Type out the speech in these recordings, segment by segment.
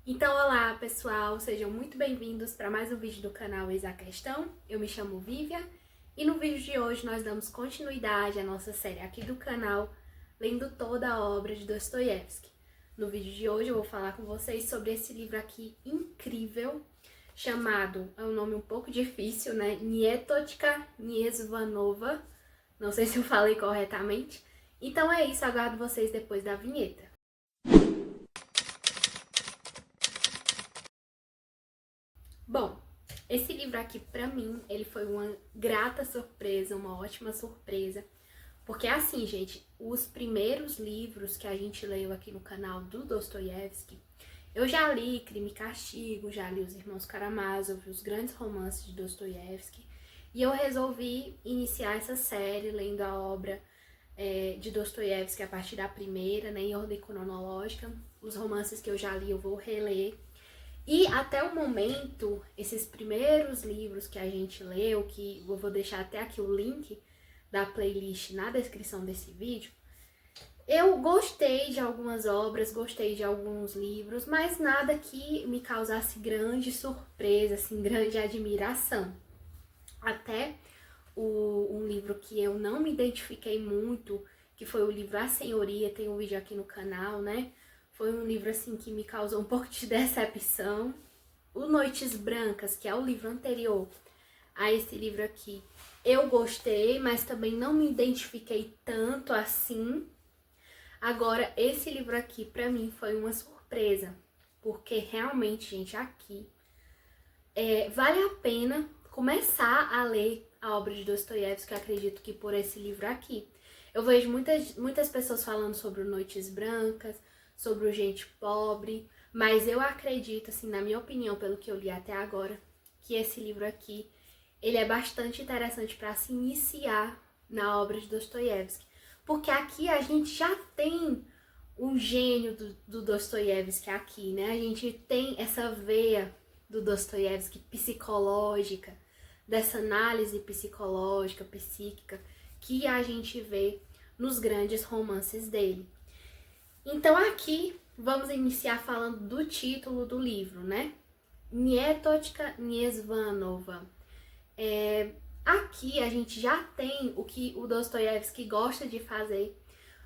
Então, olá pessoal, sejam muito bem-vindos para mais um vídeo do canal Eis a Questão. Eu me chamo Vivian e no vídeo de hoje nós damos continuidade à nossa série aqui do canal, lendo toda a obra de Dostoiévski. No vídeo de hoje eu vou falar com vocês sobre esse livro aqui incrível, chamado, é um nome um pouco difícil, né? Nietochka Niezvanova, não sei se eu falei corretamente. Então é isso, aguardo vocês depois da vinheta. Bom, esse livro aqui, pra mim, ele foi uma grata surpresa, uma ótima surpresa. Porque assim, gente, os primeiros livros que a gente leu aqui no canal do Dostoiévski, eu já li Crime e Castigo, já li Os Irmãos Karamazov, os grandes romances de Dostoiévski, e eu resolvi iniciar essa série lendo a obra de Dostoiévski a partir da primeira, né, em ordem cronológica. Os romances que eu já li eu vou reler. E até o momento, esses primeiros livros que a gente leu, que eu vou deixar até aqui o link da playlist na descrição desse vídeo, eu gostei de algumas obras, gostei de alguns livros, mas nada que me causasse grande surpresa, assim, grande admiração. Até um livro que eu não me identifiquei muito, que foi o livro A Senhoria, tem um vídeo aqui no canal, né? Foi um livro, assim, que me causou um pouco de decepção. O Noites Brancas, que é o livro anterior a esse livro aqui, eu gostei, mas também não me identifiquei tanto assim. Agora, esse livro aqui, pra mim, foi uma surpresa, porque realmente, gente, aqui vale a pena começar a ler a obra de Dostoiévski, eu acredito que por esse livro aqui. Eu vejo muitas pessoas falando sobre o Noites Brancas, sobre o Gente Pobre, mas eu acredito, assim, na minha opinião, pelo que eu li até agora, que esse livro aqui, ele é bastante interessante para se iniciar na obra de Dostoiévski. Porque aqui a gente já tem um gênio do Dostoiévski aqui, né? A gente tem essa veia do Dostoiévski psicológica, dessa análise psicológica, psíquica, que a gente vê nos grandes romances dele. Então aqui vamos iniciar falando do título do livro, né? Nietochka Niezvanova. Aqui a gente já tem o que o Dostoiévski gosta de fazer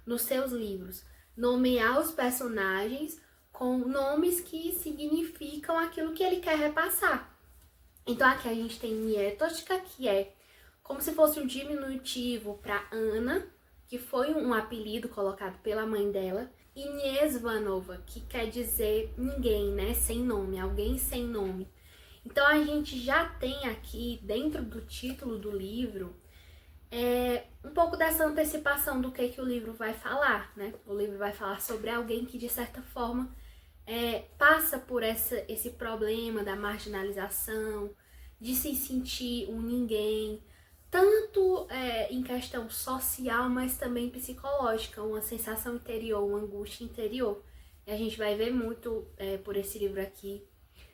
nos seus livros. Nomear os personagens com nomes que significam aquilo que ele quer repassar. Então aqui a gente tem Nietochka, que é como se fosse um diminutivo para Ana, que foi um apelido colocado pela mãe dela, e Niezvanova, que quer dizer ninguém, né, sem nome, alguém sem nome. Então a gente já tem aqui, dentro do título do livro, um pouco dessa antecipação do que o livro vai falar, né? O livro vai falar sobre alguém que, de certa forma, passa por esse problema da marginalização, de se sentir um ninguém, tanto em questão social, mas também psicológica, uma sensação interior, uma angústia interior. E a gente vai ver muito por esse livro aqui,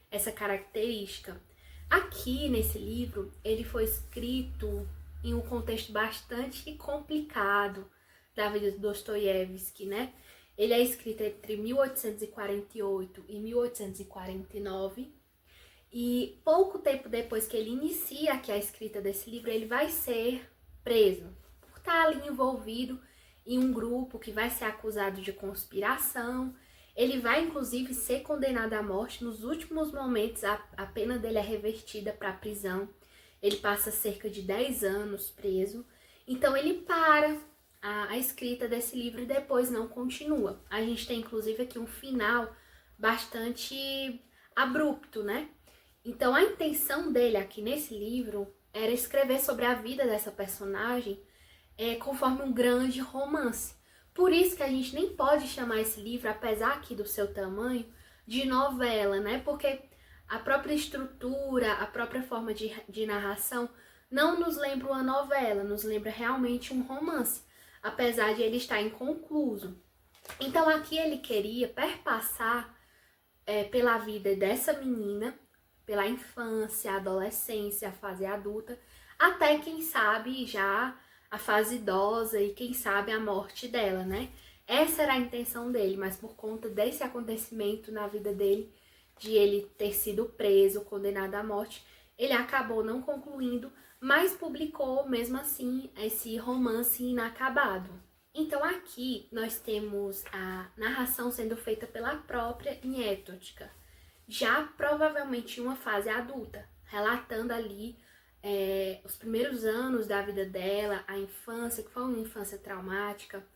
essa característica. Aqui nesse livro, ele foi escrito em um contexto bastante complicado da vida de Dostoiévski, né? Ele é escrito entre 1848 e 1849, e pouco tempo depois que ele inicia aqui a escrita desse livro, ele vai ser preso por estar ali envolvido em um grupo que vai ser acusado de conspiração. Ele vai, inclusive, ser condenado à morte. Nos últimos momentos, a pena dele é revertida para a prisão. Ele passa cerca de 10 anos preso. Então, ele para a escrita desse livro e depois não continua. A gente tem, inclusive, aqui um final bastante abrupto, né? Então, a intenção dele aqui nesse livro era escrever sobre a vida dessa personagem conforme um grande romance. Por isso que a gente nem pode chamar esse livro, apesar aqui do seu tamanho, de novela, né? Porque a própria estrutura, a própria forma de narração não nos lembra uma novela, nos lembra realmente um romance, apesar de ele estar inconcluso. Então aqui ele queria perpassar pela vida dessa menina, pela infância, a adolescência, a fase adulta, até quem sabe já a fase idosa e quem sabe a morte dela, né? Essa era a intenção dele, mas por conta desse acontecimento na vida dele, de ele ter sido preso, condenado à morte, ele acabou não concluindo, mas publicou mesmo assim esse romance inacabado. Então aqui nós temos a narração sendo feita pela própria Nietotchka, já provavelmente em uma fase adulta, relatando ali os primeiros anos da vida dela, a infância, que foi uma infância traumática,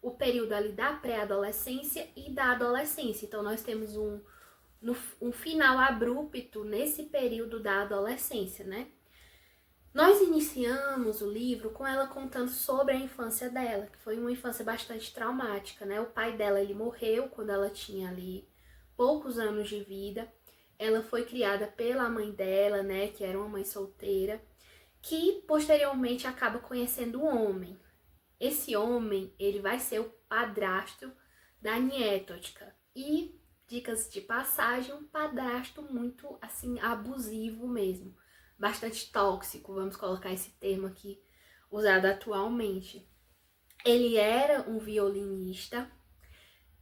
o período ali da pré-adolescência e da adolescência. Então nós temos um final abrupto nesse período da adolescência, né? Nós iniciamos o livro com ela contando sobre a infância dela, que foi uma infância bastante traumática, né? O pai dela, ele morreu quando ela tinha ali poucos anos de vida. Ela foi criada pela mãe dela, né, que era uma mãe solteira, que posteriormente acaba conhecendo um homem. Esse homem, ele vai ser o padrasto da Nietotchka. E, dicas de passagem, um padrasto muito, assim, abusivo mesmo. Bastante tóxico, vamos colocar esse termo aqui, usado atualmente. Ele era um violinista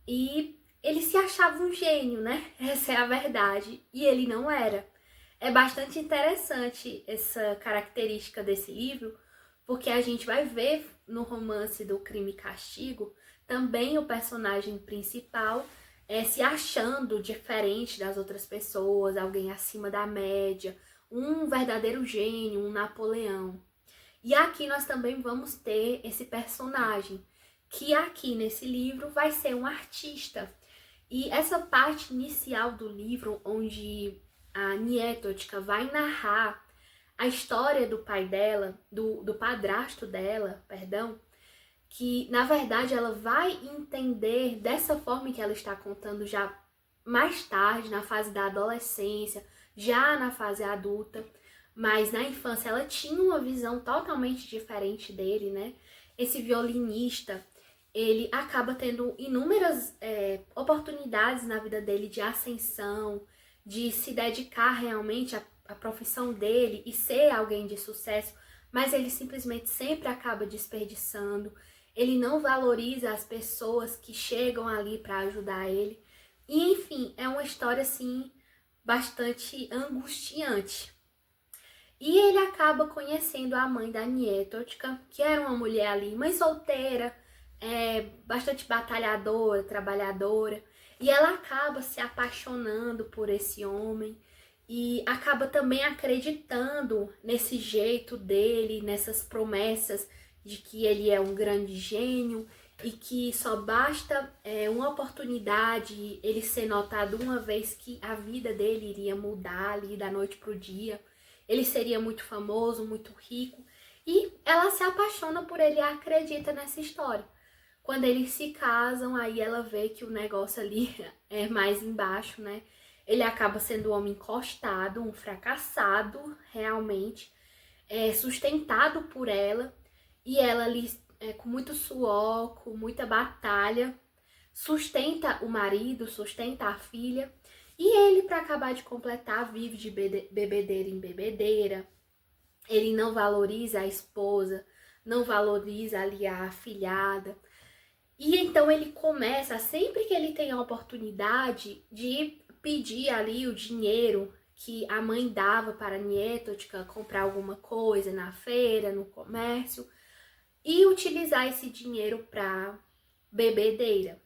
e ele se achava um gênio, né? Essa é a verdade. E ele não era. É bastante interessante essa característica desse livro, porque a gente vai ver no romance do Crime e Castigo também o personagem principal se achando diferente das outras pessoas, alguém acima da média, um verdadeiro gênio, um Napoleão. E aqui nós também vamos ter esse personagem, que aqui nesse livro vai ser um artista. E essa parte inicial do livro, onde a Nietotchka vai narrar a história do pai dela, do padrasto dela, perdão, que na verdade ela vai entender dessa forma que ela está contando já mais tarde, na fase da adolescência, já na fase adulta, mas na infância ela tinha uma visão totalmente diferente dele, né? Esse violinista, ele acaba tendo inúmeras oportunidades na vida dele de ascensão, de se dedicar realmente à profissão dele e ser alguém de sucesso, mas ele simplesmente sempre acaba desperdiçando, ele não valoriza as pessoas que chegam ali para ajudar ele. E enfim, é uma história assim bastante angustiante. E ele acaba conhecendo a mãe da Nietotchka, que era uma mulher ali, mãe solteira, bastante batalhadora, trabalhadora. E ela acaba se apaixonando por esse homem e acaba também acreditando nesse jeito dele, nessas promessas de que ele é um grande gênio e que só basta uma oportunidade, ele ser notado uma vez, que a vida dele iria mudar ali da noite pro dia. Ele seria muito famoso, muito rico. E ela se apaixona por ele e acredita nessa história. Quando eles se casam, aí ela vê que o negócio ali é mais embaixo, né? Ele acaba sendo um homem encostado, um fracassado, realmente, sustentado por ela. E ela ali, com muito suor, com muita batalha, sustenta o marido, sustenta a filha. E ele, para acabar de completar, vive de bebedeira em bebedeira. Ele não valoriza a esposa, não valoriza ali a afilhada. E então ele começa, sempre que ele tem a oportunidade, de pedir ali o dinheiro que a mãe dava para a Nietotchka comprar alguma coisa na feira, no comércio, e utilizar esse dinheiro para bebedeira.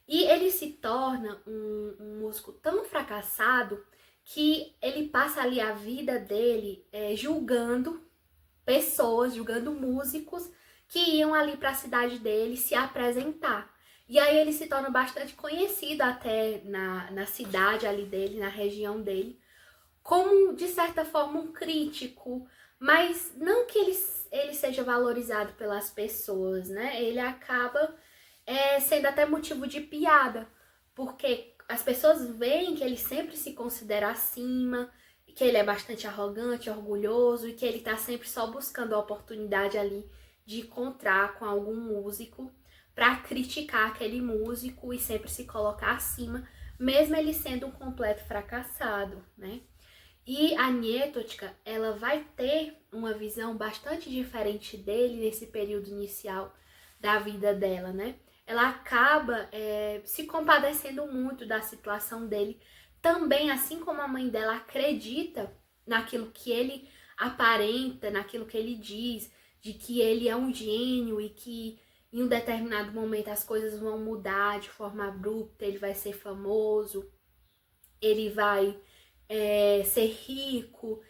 E ele se torna um músico tão fracassado que ele passa ali a vida dele julgando pessoas, julgando músicos que iam ali para a cidade dele se apresentar. E aí ele se torna bastante conhecido até na cidade ali dele, na região dele, como, de certa forma, um crítico, mas não que ele seja valorizado pelas pessoas, né? Ele acaba sendo até motivo de piada, porque as pessoas veem que ele sempre se considera acima, que ele é bastante arrogante, orgulhoso e que ele tá sempre só buscando a oportunidade ali de encontrar com algum músico para criticar aquele músico e sempre se colocar acima, mesmo ele sendo um completo fracassado, né? E a Nietotchka, ela vai ter uma visão bastante diferente dele nesse período inicial da vida dela, né? Ela acaba se compadecendo muito da situação dele, também, assim como a mãe dela acredita naquilo que ele aparenta, naquilo que ele diz, de que ele é um gênio e que em um determinado momento as coisas vão mudar de forma abrupta, ele vai ser famoso, ele vai ser rico,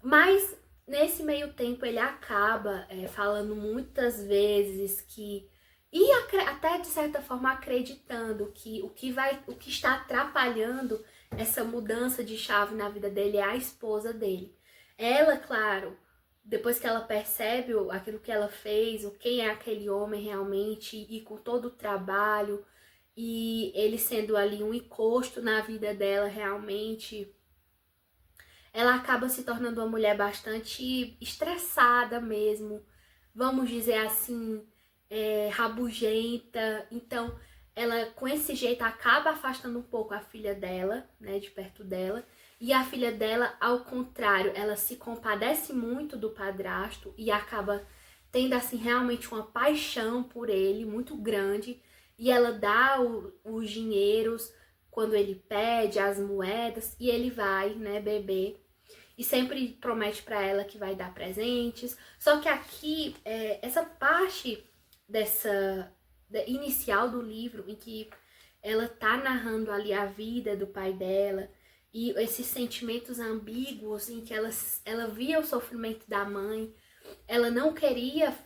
mas nesse meio tempo ele acaba falando muitas vezes que e até de certa forma acreditando que o que está atrapalhando essa mudança de chave na vida dele é a esposa dele. Ela, claro, depois que ela percebe aquilo que ela fez, o quem é aquele homem realmente, e com todo o trabalho, e ele sendo ali um encosto na vida dela realmente, ela acaba se tornando uma mulher bastante estressada mesmo, vamos dizer assim, rabugenta. Então, ela com esse jeito acaba afastando um pouco a filha dela, né, de perto dela. E a filha dela, ao contrário, ela se compadece muito do padrasto e acaba tendo assim realmente uma paixão por ele muito grande. E ela dá os dinheiros quando ele pede, as moedas, e ele vai, né, beber. E sempre promete para ela que vai dar presentes. Só que aqui, essa parte inicial do livro, em que ela tá narrando ali a vida do pai dela e esses sentimentos ambíguos em que ela via o sofrimento da mãe, ela não queria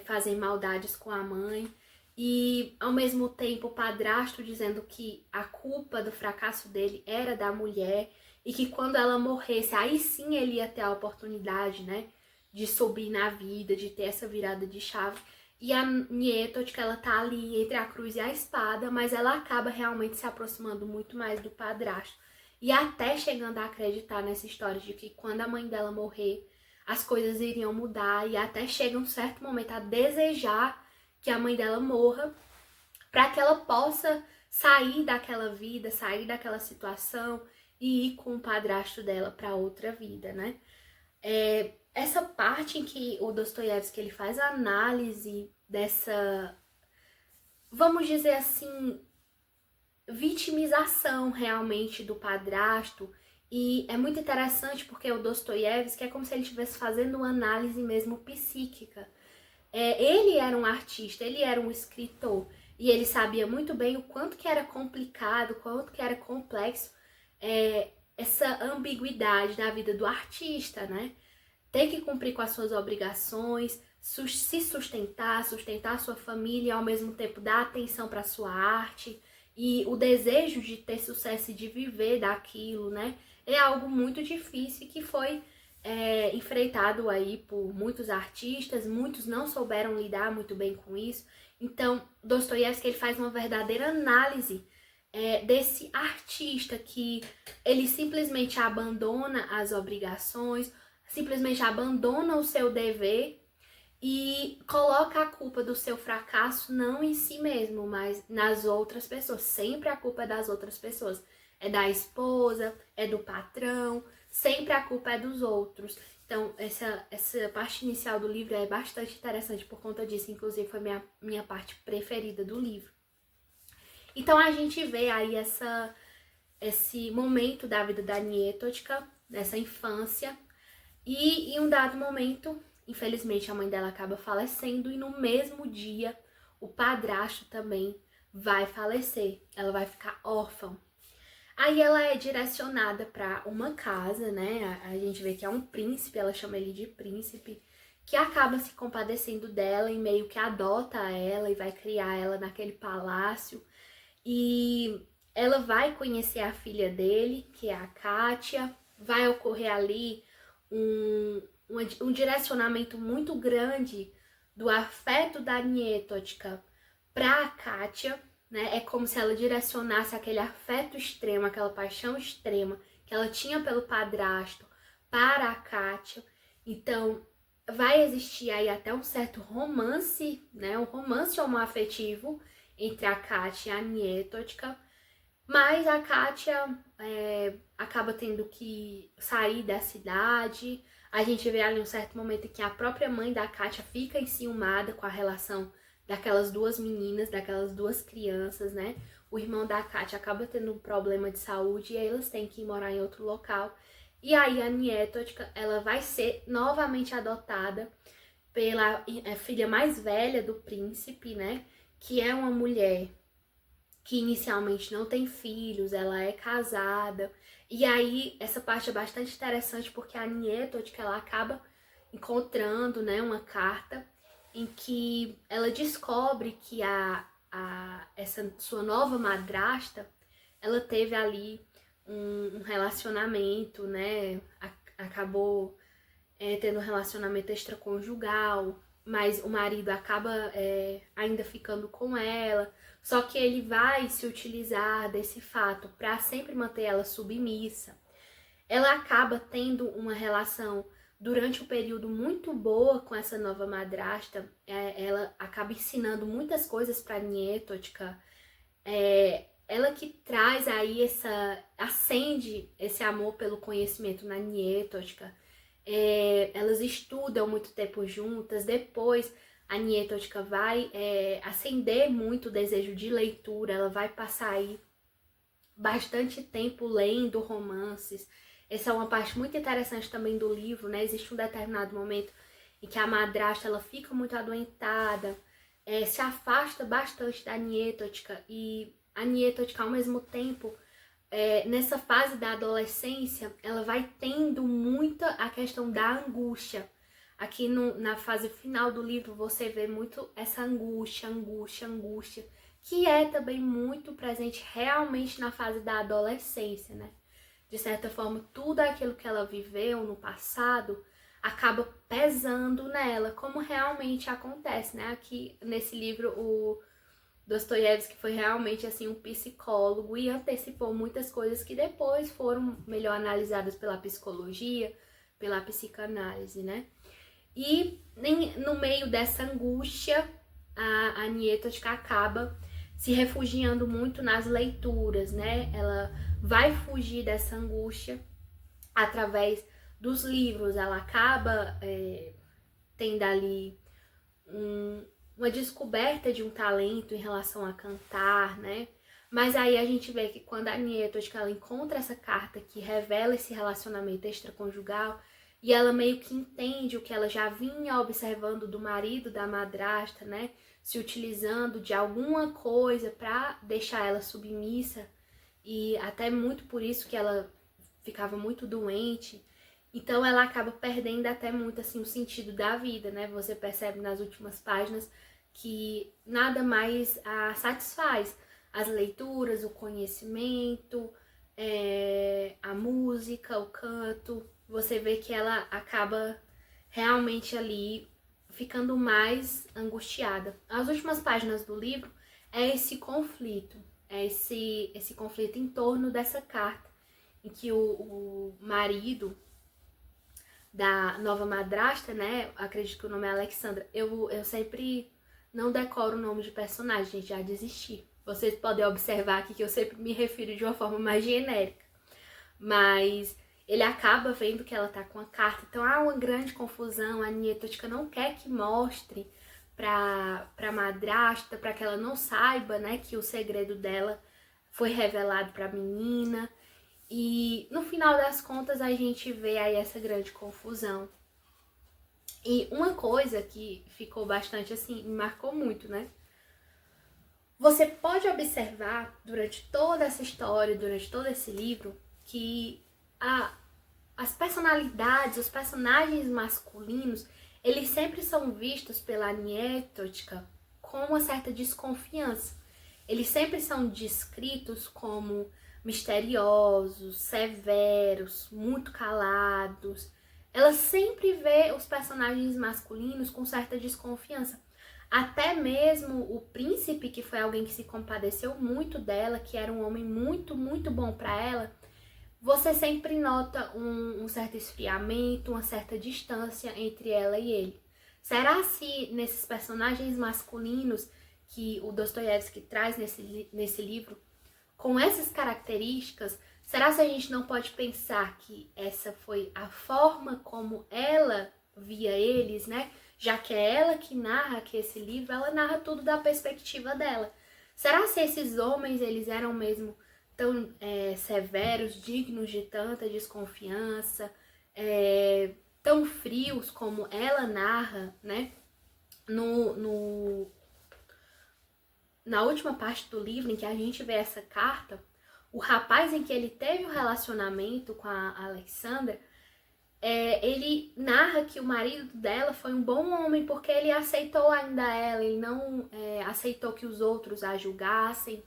fazer maldades com a mãe, e ao mesmo tempo o padrasto dizendo que a culpa do fracasso dele era da mulher e que quando ela morresse, aí sim ele ia ter a oportunidade, né, de subir na vida, de ter essa virada de chave. E a Nietotka, ela tá ali entre a cruz e a espada, mas ela acaba realmente se aproximando muito mais do padrasto. E até chegando a acreditar nessa história de que quando a mãe dela morrer, as coisas iriam mudar, e até chega um certo momento a desejar que a mãe dela morra, para que ela possa sair daquela vida, sair daquela situação e ir com o padrasto dela para outra vida, né? Essa parte em que o Dostoiévski ele faz a análise dessa, vamos dizer assim, vitimização realmente do padrasto, e é muito interessante porque o Dostoiévski é como se ele estivesse fazendo uma análise mesmo psíquica. Ele era um artista, ele era um escritor, e ele sabia muito bem o quanto que era complicado, o quanto que era complexo essa ambiguidade da vida do artista, né? Ter que cumprir com as suas obrigações, se sustentar a sua família e ao mesmo tempo dar atenção para a sua arte, e o desejo de ter sucesso e de viver daquilo, né? É algo muito difícil que foi enfrentado aí por muitos artistas, muitos não souberam lidar muito bem com isso. Então, Dostoiévski ele faz uma verdadeira análise desse artista que ele simplesmente abandona as obrigações, simplesmente abandona o seu dever e coloca a culpa do seu fracasso não em si mesmo, mas nas outras pessoas. Sempre a culpa é das outras pessoas. É da esposa, é do patrão, sempre a culpa é dos outros. Então, essa parte inicial do livro é bastante interessante por conta disso. Inclusive, foi minha parte preferida do livro. Então, a gente vê aí esse momento da vida da Nietotka, dessa infância. E em um dado momento, infelizmente, a mãe dela acaba falecendo. E no mesmo dia, o padrasto também vai falecer. Ela vai ficar órfã. Aí ela é direcionada para uma casa, né? A gente vê que é um príncipe, ela chama ele de príncipe, que acaba se compadecendo dela e meio que adota ela e vai criar ela naquele palácio. E ela vai conhecer a filha dele, que é a Kátia. Vai ocorrer ali um direcionamento muito grande do afeto da Nietotka para a Kátia, né? É como se ela direcionasse aquele afeto extremo, aquela paixão extrema que ela tinha pelo padrasto para a Kátia. Então, vai existir aí até um certo romance, né? Um romance homoafetivo entre a Kátia e a Nietotka. Mas a Kátia acaba tendo que sair da cidade. A gente vê ali um certo momento em que a própria mãe da Kátia fica enciumada com a relação daquelas duas meninas, daquelas duas crianças, né? o irmão da Kátia acaba tendo um problema de saúde e aí elas têm que ir morar em outro local. E aí a Nietochka, ela vai ser novamente adotada pela filha mais velha do príncipe, né? Que é uma mulher que inicialmente não tem filhos, ela é casada. E aí essa parte é bastante interessante porque a Nietochka, ela acaba encontrando, né, uma carta em que ela descobre que essa sua nova madrasta, ela teve ali um relacionamento, né? Acabou tendo um relacionamento extraconjugal, mas o marido acaba ainda ficando com ela. Só que ele vai se utilizar desse fato para sempre manter ela submissa. Ela acaba tendo uma relação durante um período muito boa com essa nova madrasta. Ela acaba ensinando muitas coisas para Nietochka. Ela que traz aí acende esse amor pelo conhecimento na Nietochka. Elas estudam muito tempo juntas. Depois a Nietochka vai acender muito o desejo de leitura. Ela vai passar aí bastante tempo lendo romances. Essa é uma parte muito interessante também do livro, né? Existe um determinado momento em que a madrasta ela fica muito adoentada, se afasta bastante da Nietochka, e a Nietochka, ao mesmo tempo, nessa fase da adolescência, ela vai tendo muita a questão da angústia. Aqui na fase final do livro você vê muito essa angústia, que é também muito presente realmente na fase da adolescência, né? De certa forma, tudo aquilo que ela viveu no passado acaba pesando nela, como realmente acontece, né? Aqui nesse livro, o Dostoiévski foi realmente assim um psicólogo e antecipou muitas coisas que depois foram melhor analisadas pela psicologia, pela psicanálise, né? E no meio dessa angústia, a Nietochka acaba se refugiando muito nas leituras, né? Ela vai fugir dessa angústia através dos livros. Ela acaba tendo ali uma descoberta de um talento em relação a cantar, né? Mas aí a gente vê que quando a Nietochka ela encontra essa carta que revela esse relacionamento extraconjugal, e ela meio que entende o que ela já vinha observando do marido, da madrasta, né? Se utilizando de alguma coisa para deixar ela submissa, e até muito por isso que ela ficava muito doente. Então ela acaba perdendo até muito assim o sentido da vida, né? Você percebe nas últimas páginas que nada mais a satisfaz. As leituras, o conhecimento, a música, o canto. Você vê que ela acaba realmente ali ficando mais angustiada. As últimas páginas do livro é esse conflito, esse conflito em torno dessa carta, em que o marido da nova madrasta, né, acredito que o nome é Alexandra, eu sempre não decoro o nome de personagem, gente, já desisti. Vocês podem observar aqui que eu sempre me refiro de uma forma mais genérica, mas ele acaba vendo que ela tá com a carta, então há uma grande confusão. A Nietochka não quer que mostre pra madrasta, para que ela não saiba, né, que o segredo dela foi revelado pra menina. E no final das contas a gente vê aí essa grande confusão. E uma coisa que ficou bastante assim, me marcou muito, né? Você pode observar durante toda essa história, durante todo esse livro, que as personalidades, os personagens masculinos, eles sempre são vistos pela Nietochka com uma certa desconfiança. Eles sempre são descritos como misteriosos, severos, muito calados. Ela sempre vê os personagens masculinos com certa desconfiança. Até mesmo o príncipe, que foi alguém que se compadeceu muito dela, que era um homem muito, muito bom para ela, você sempre nota um certo esfriamento, uma certa distância entre ela e ele. Será se nesses personagens masculinos que o Dostoiévski traz nesse livro, com essas características, será se a gente não pode pensar que essa foi a forma como ela via eles, né? Já que é ela que narra aqui esse livro, ela narra tudo da perspectiva dela. Será se esses homens, eles eram mesmo tão severos, dignos de tanta desconfiança, tão frios como ela narra, né? Na última parte do livro, em que a gente vê essa carta, o rapaz em que ele teve o relacionamento com a Alexandra, ele narra que o marido dela foi um bom homem porque ele aceitou ainda ela, ele não aceitou que os outros a julgassem,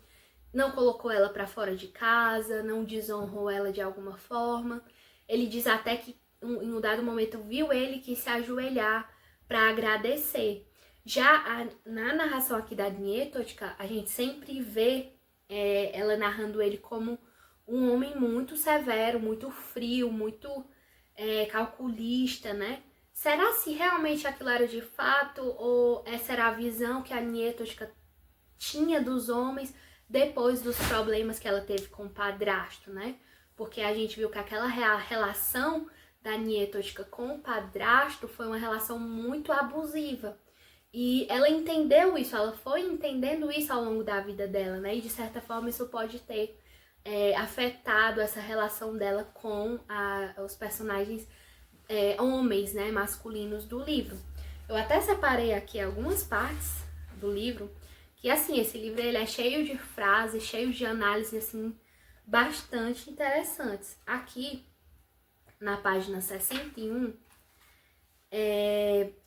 não colocou ela para fora de casa, não desonrou ela de alguma forma. Ele diz até que em um dado momento viu ele que se ajoelhar para agradecer. Já na narração aqui da Nietochka, a gente sempre vê ela narrando ele como um homem muito severo, muito frio, muito calculista, né? Será se realmente aquilo era de fato ou essa era a visão que a Nietochka tinha dos homens depois dos problemas que ela teve com o padrasto, né? Porque a gente viu que aquela relação da Nietochka com o padrasto foi uma relação muito abusiva. E ela entendeu isso, ela foi entendendo isso ao longo da vida dela, né? E de certa forma isso pode ter afetado essa relação dela com os personagens homens, né? Masculinos do livro. Eu até separei aqui algumas partes do livro, que assim, esse livro ele é cheio de frases, cheio de análises assim, bastante interessantes. Aqui, na página 61,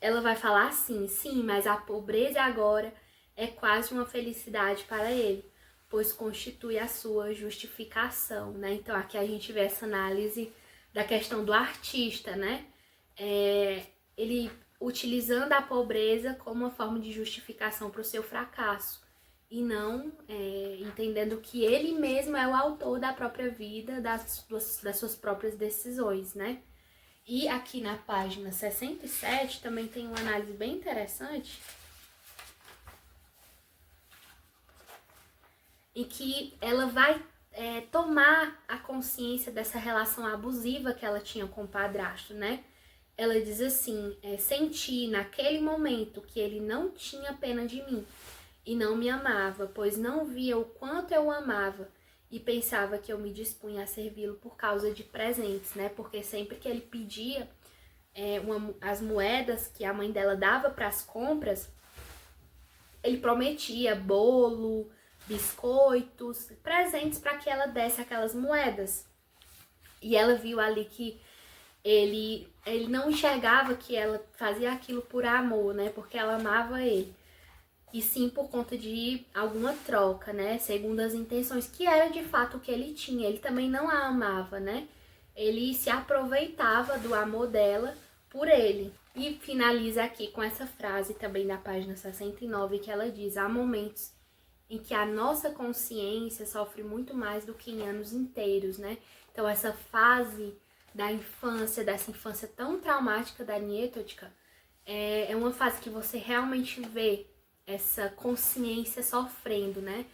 ela vai falar assim: sim, mas a pobreza agora é quase uma felicidade para ele, pois constitui a sua justificação, né? Então aqui a gente vê essa análise da questão do artista, né? Ele utilizando a pobreza como uma forma de justificação para o seu fracasso e não entendendo que ele mesmo é o autor da própria vida, das suas próprias decisões, né? E aqui na página 67 também tem uma análise bem interessante, em que ela vai tomar a consciência dessa relação abusiva que ela tinha com o padrasto, né? Ela diz assim: senti naquele momento que ele não tinha pena de mim e não me amava, pois não via o quanto eu o amava e pensava que eu me dispunha a servi-lo por causa de presentes, né? Porque sempre que ele pedia as moedas que a mãe dela dava para as compras, ele prometia bolo, biscoitos, presentes para que ela desse aquelas moedas. E ela viu ali que ele não enxergava que ela fazia aquilo por amor, né? Porque ela amava ele. E sim por conta de alguma troca, né? Segundo as intenções, que era de fato o que ele tinha. Ele também não a amava, né? Ele se aproveitava do amor dela por ele. E finaliza aqui com essa frase também da página 69, que ela diz: há momentos em que a nossa consciência sofre muito mais do que em anos inteiros, né? Então essa fase da infância, dessa infância tão traumática da Nietochka, é uma fase que você realmente vê essa consciência sofrendo, né?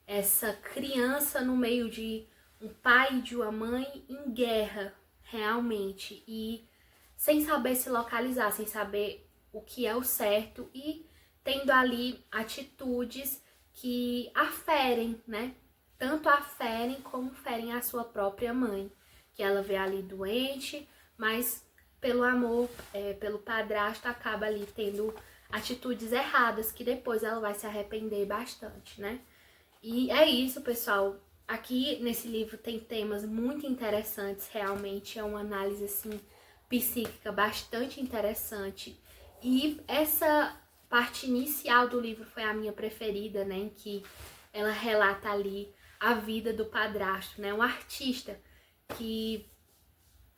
Essa criança no meio de um pai e de uma mãe em guerra, realmente, e sem saber se localizar, sem saber o que é o certo e tendo ali atitudes que aferem, né? Tanto aferem como ferem a sua própria mãe, que ela vê ali doente, mas pelo amor, pelo padrasto, acaba ali tendo atitudes erradas que depois ela vai se arrepender bastante, né? E é isso, pessoal. Aqui nesse livro tem temas muito interessantes, realmente é uma análise assim psíquica bastante interessante. E essa parte inicial do livro foi a minha preferida, né, em que ela relata ali a vida do padrasto, né, um artista que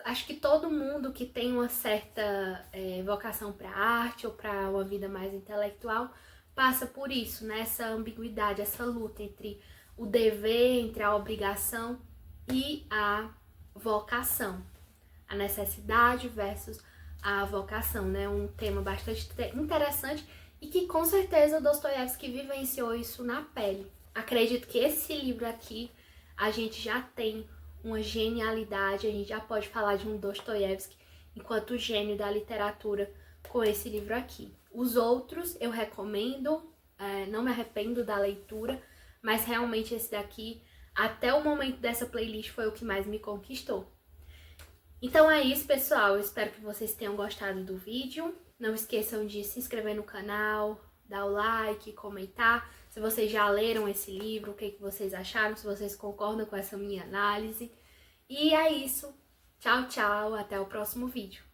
acho que todo mundo que tem uma certa vocação para arte ou para uma vida mais intelectual passa por isso, né? Essa ambiguidade, essa luta entre o dever, entre a obrigação e a vocação. A necessidade versus a vocação, né? Um tema bastante interessante e que com certeza o Dostoiévski vivenciou isso na pele. Acredito que esse livro aqui a gente já tem uma genialidade, a gente já pode falar de um Dostoiévski enquanto gênio da literatura com esse livro aqui. Os outros eu recomendo, não me arrependo da leitura, mas realmente esse daqui, até o momento dessa playlist, foi o que mais me conquistou. Então é isso, pessoal. Eu espero que vocês tenham gostado do vídeo. Não esqueçam de se inscrever no canal, dar o like, comentar se vocês já leram esse livro, o que vocês acharam, se vocês concordam com essa minha análise. E é isso. Tchau, tchau. Até o próximo vídeo.